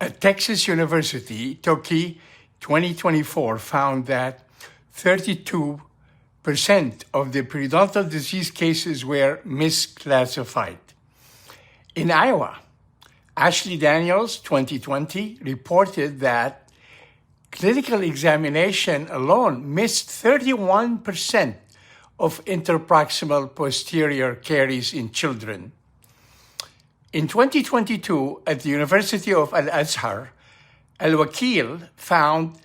At Texas University, Toki 2024 found that 32% of the periodontal disease cases were misclassified. In Iowa, Ashley Daniels 2020 reported that clinical examination alone missed 31% of interproximal posterior caries in children. In 2022, at the University of Al-Azhar, Al-Wakil found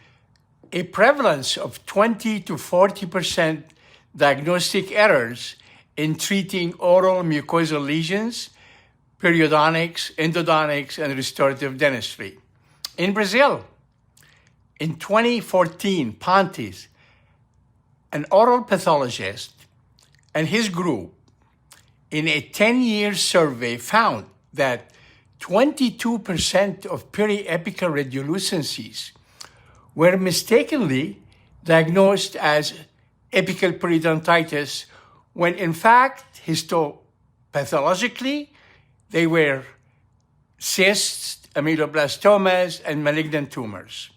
a prevalence of 20 to 40% diagnostic errors in treating oral mucosal lesions, periodontics, endodontics, and restorative dentistry. In Brazil, in 2014, Pontes, an oral pathologist, and his group, in a 10-year survey, found that 22% of periapical radiolucencies were mistakenly diagnosed as apical periodontitis when in fact histopathologically they were cysts, ameloblastomas, and malignant tumors.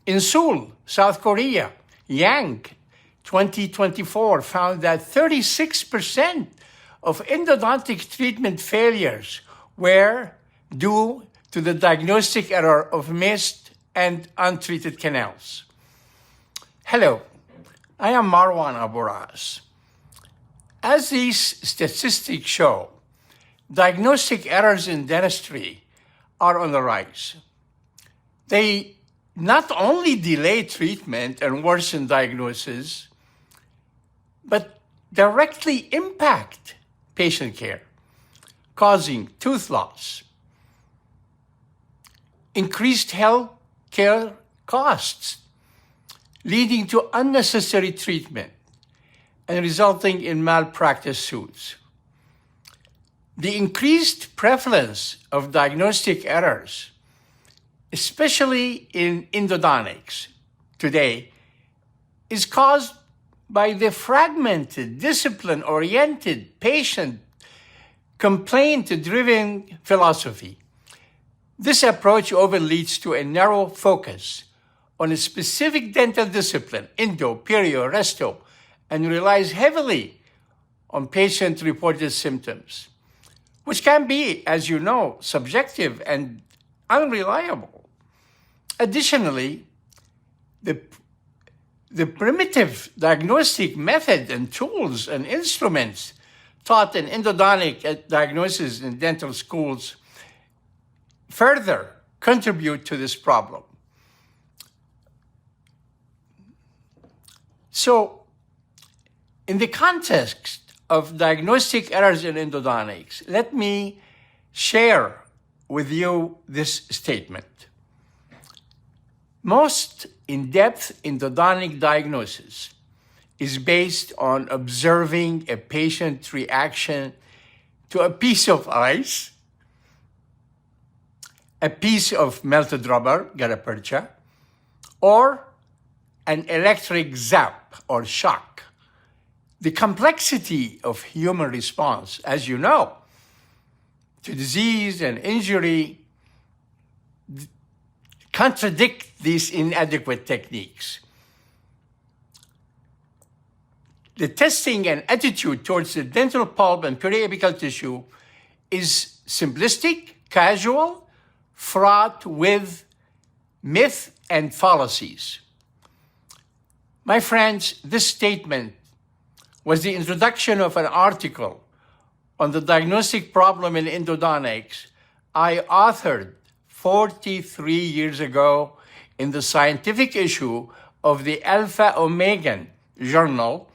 In Seoul, South Korea, Yang 2024 found that 36% of endodontic treatment failures were due to the diagnostic error of missed and untreated canals. Hello, I am Marwan Abourass. As these statistics show, diagnostic errors in dentistry are on the rise. They not only delay treatment and worsen diagnosis, but directly impact patient care, causing tooth loss, increased health care costs, leading to unnecessary treatment and resulting in malpractice suits. The increased prevalence of diagnostic errors, especially in endodontics today, is caused by the fragmented, discipline-oriented, patient, complaint-driven philosophy. This approach often leads to a narrow focus on a specific dental discipline, endo, perio, resto, and relies heavily on patient-reported symptoms, which can be, as you know, subjective and unreliable. Additionally, the primitive diagnostic method and tools and instruments taught in endodontic diagnosis in dental schools further contribute to this problem. So, in the context of diagnostic errors in endodontics, let me share with you this statement. Most in-depth endodontic diagnosis is based on observing a patient's reaction to a piece of ice, a piece of melted rubber, gutta percha, or an electric zap or shock. The complexity of human response, as you know, to disease and injury contradict these inadequate techniques. The testing and attitude towards the dental pulp and periapical tissue is simplistic, casual, fraught with myth and fallacies. My friends, this statement was the introduction of an article on the diagnostic problem in endodontics I authored 43 years ago in the scientific issue of the Alpha Omegan Journal,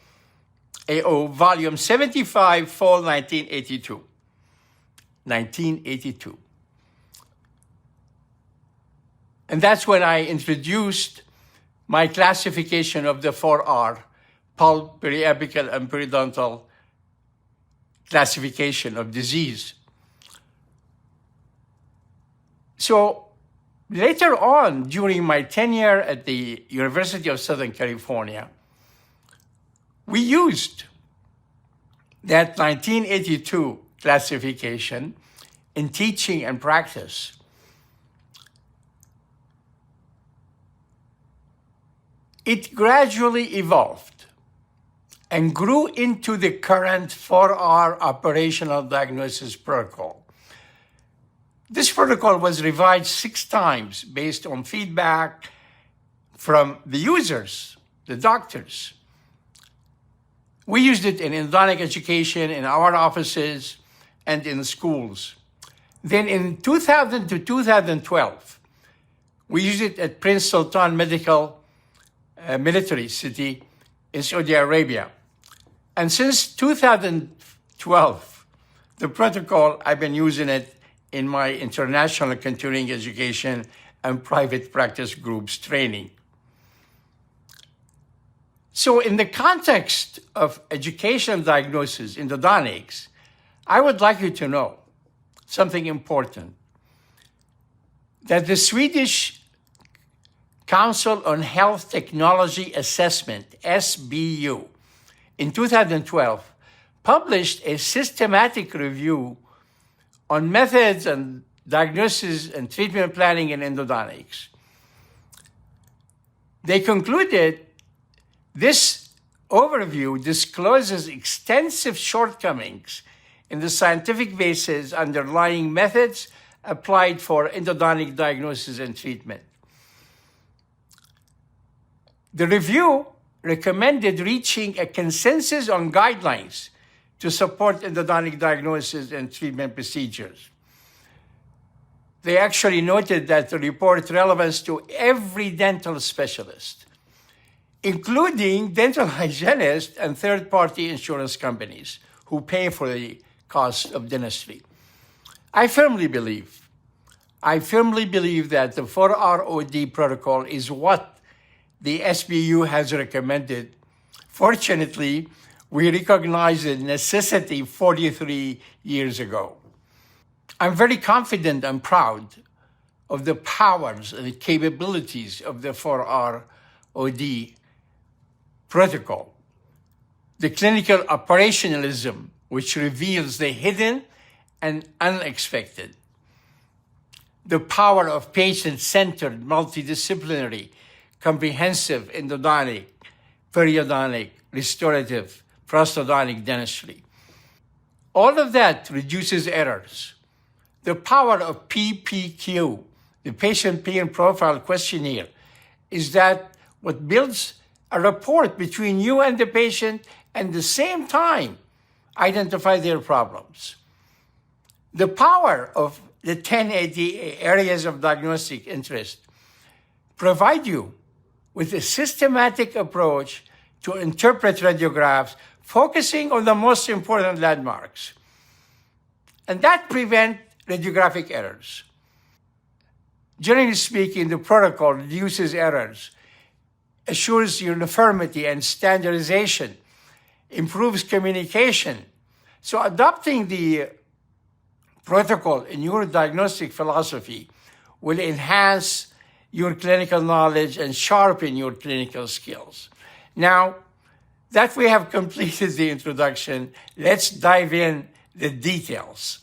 AO, volume 75, fall 1982. 1982. And that's when I introduced my classification of the 4R, pulp, periapical, and periodontal classification of disease. So later on, during my tenure at the University of Southern California, we used that 1982 classification in teaching and practice. It gradually evolved and grew into the current 4R operational diagnosis protocol. This protocol was revised 6 times based on feedback from the users, the doctors. We used it in endodontic education, in our offices, and in schools. Then in 2000 to 2012, we used it at Prince Sultan Medical Military City in Saudi Arabia. And since 2012, the protocol, I've been using it in my international continuing education and private practice groups training. So in the context of educational diagnosis in endodontics, I would like you to know something important, that the Swedish Council on Health Technology Assessment, SBU, in 2012, published a systematic review on methods and diagnosis and treatment planning in endodontics. They concluded this overview discloses extensive shortcomings in the scientific basis underlying methods applied for endodontic diagnosis and treatment. The review recommended reaching a consensus on guidelines to support endodontic diagnosis and treatment procedures. They actually noted that the report relevance to every dental specialist, including dental hygienists and third-party insurance companies who pay for the cost of dentistry. I firmly believe that the 4ROD protocol is what the SBU has recommended. Fortunately, we recognized the necessity 43 years ago. I'm very confident and proud of the powers and the capabilities of the 4ROD protocol. The clinical operationalism, which reveals the hidden and unexpected. The power of patient-centered, multidisciplinary, comprehensive endodontic, periodontic, restorative, prosthodontic dentistry. All of that reduces errors. The power of PPQ, the Patient Pain Profile Questionnaire, is that what builds a rapport between you and the patient and at the same time identify their problems. The power of the 10 areas of diagnostic interest provide you with a systematic approach to interpret radiographs, focusing on the most important landmarks. And that prevents radiographic errors. Generally speaking, the protocol reduces errors, assures uniformity and standardization, improves communication. So adopting the protocol in your diagnostic philosophy will enhance your clinical knowledge and sharpen your clinical skills. Now that we have completed the introduction, let's dive in the details.